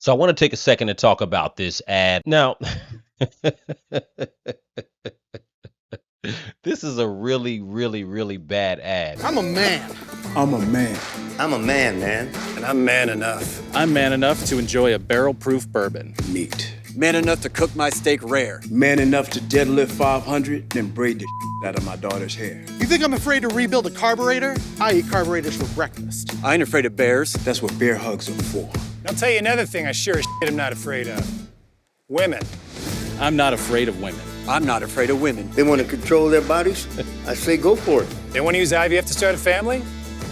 So I want to take a second to talk about this ad. Now, this is a really, really, really bad ad. I'm a man. I'm a man. I'm a man, man. And I'm man enough. I'm man enough to enjoy a barrel-proof bourbon. Neat. Man enough to cook my steak rare. Man enough to deadlift 500, then braid the out of my daughter's hair. You think I'm afraid to rebuild a carburetor? I eat carburetors for breakfast. I ain't afraid of bears. That's what bear hugs are for. I'll tell you another thing I sure as shit am not afraid of. Women. I'm not afraid of women. I'm not afraid of women. They want to control their bodies? I say go for it. They want to use IVF to start a family?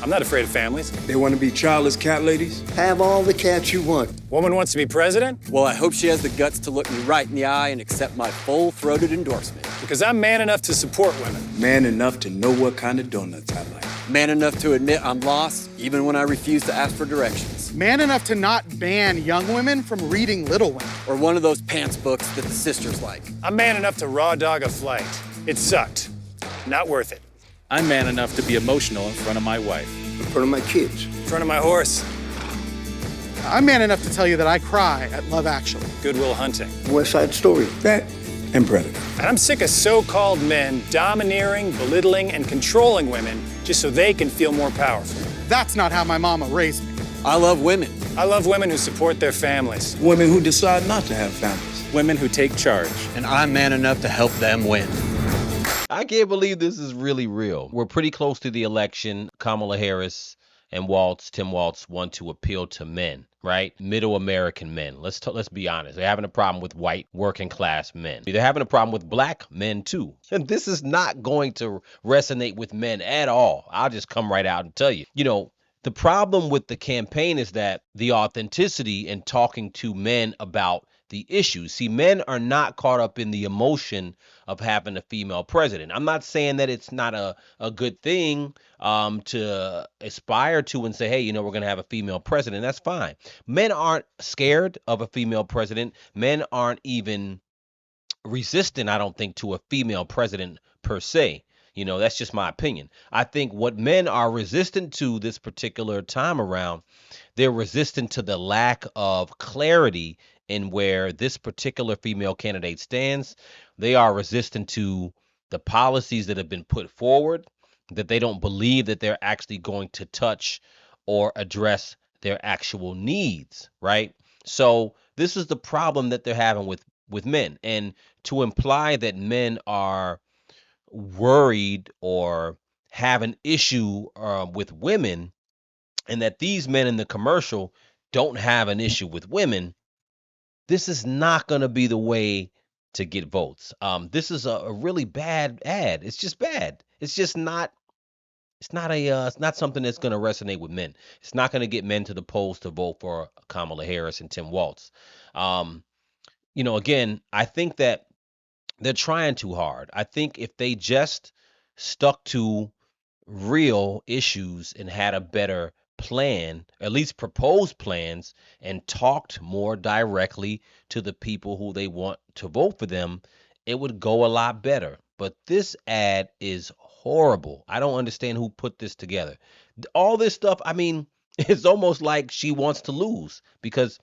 I'm not afraid of families. They want to be childless cat ladies? Have all the cats you want. Woman wants to be president? Well, I hope she has the guts to look me right in the eye and accept my full-throated endorsement. Because I'm man enough to support women. Man enough to know what kind of donuts I like. Man enough to admit I'm lost, even when I refuse to ask for directions. Man enough to not ban young women from reading Little Women. Or one of those pants books that the sisters like. I'm man enough to raw dog a flight. It sucked. Not worth it. I'm man enough to be emotional in front of my wife. In front of my kids. In front of my horse. I'm man enough to tell you that I cry at Love Actually. Good Will Hunting. West Side Story. That and Predator. And I'm sick of so-called men domineering, belittling, and controlling women just so they can feel more powerful. That's not how my mama raised me. I love women. I love women who support their families. Women who decide not to have families. Women who take charge. And I'm man enough to help them win. I can't believe this is really real. We're pretty close to the election. Kamala Harris and Tim Waltz want to appeal to men, right? Middle American men. Let's be honest. They're having a problem with white working class men. They're having a problem with black men too. And this is not going to resonate with men at all. I'll just come right out and tell you. The problem with the campaign is that the authenticity in talking to men about the issues. See, men are not caught up in the emotion of having a female president. I'm not saying that it's not a good thing to aspire to and say, hey, we're going to have a female president. That's fine. Men aren't scared of a female president. Men aren't even resistant, I don't think, to a female president per se. That's just my opinion. I think what men are resistant to this particular time around, they're resistant to the lack of clarity in where this particular female candidate stands. They are resistant to the policies that have been put forward, that they don't believe that they're actually going to touch or address their actual needs, right? So this is the problem that they're having with men. And to imply that men are worried or have an issue with women, and that these men in the commercial don't have an issue with women, this is not going to be the way to get votes. This is a really bad ad. It's just bad. It's just not. It's not something that's going to resonate with men. It's not going to get men to the polls to vote for Kamala Harris and Tim Waltz. Again, I think that they're trying too hard. I think if they just stuck to real issues and had a better plan, at least proposed plans, and talked more directly to the people who they want to vote for them, it would go a lot better. But this ad is horrible. I don't understand who put this together. All this stuff, it's almost like she wants to lose because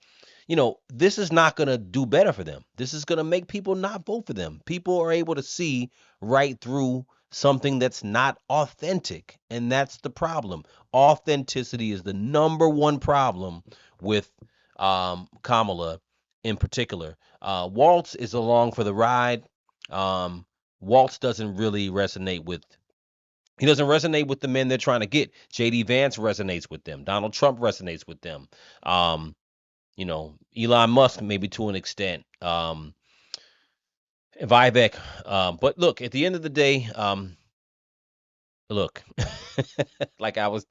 this is not going to do better for them. This is going to make people not vote for them. People are able to see right through something that's not authentic, and that's the problem. Authenticity is the number one problem with Kamala in particular. Waltz is along for the ride. Waltz doesn't really resonate with the men they're trying to get. J.D. Vance resonates with them. Donald Trump resonates with them. Elon Musk maybe to an extent. Vivek. But look, at the end of the day, look, like I was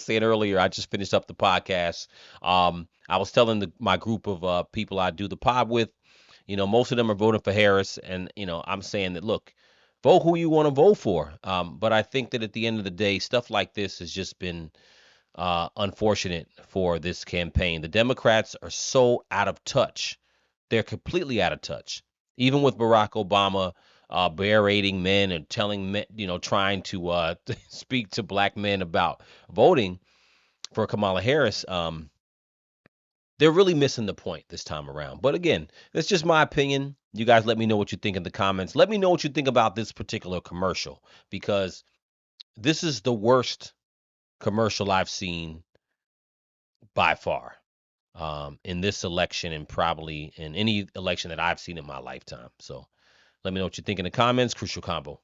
saying earlier, I just finished up the podcast. I was telling my group of people I do the pod with, most of them are voting for Harris. And, I'm saying that, look, vote who you want to vote for. But I think that at the end of the day, stuff like this has just been unfortunate for this campaign. The Democrats are so out of touch. They're completely out of touch. Even with Barack Obama berating men and telling men, trying to speak to black men about voting for Kamala Harris, they're really missing the point this time around. But again, it's just my opinion. You guys let me know what you think in the comments. Let me know what you think about this particular commercial, because this is the worst commercial I've seen by far in this election, and probably in any election that I've seen in my lifetime. So let me know what you think in the comments. Crucial Combo.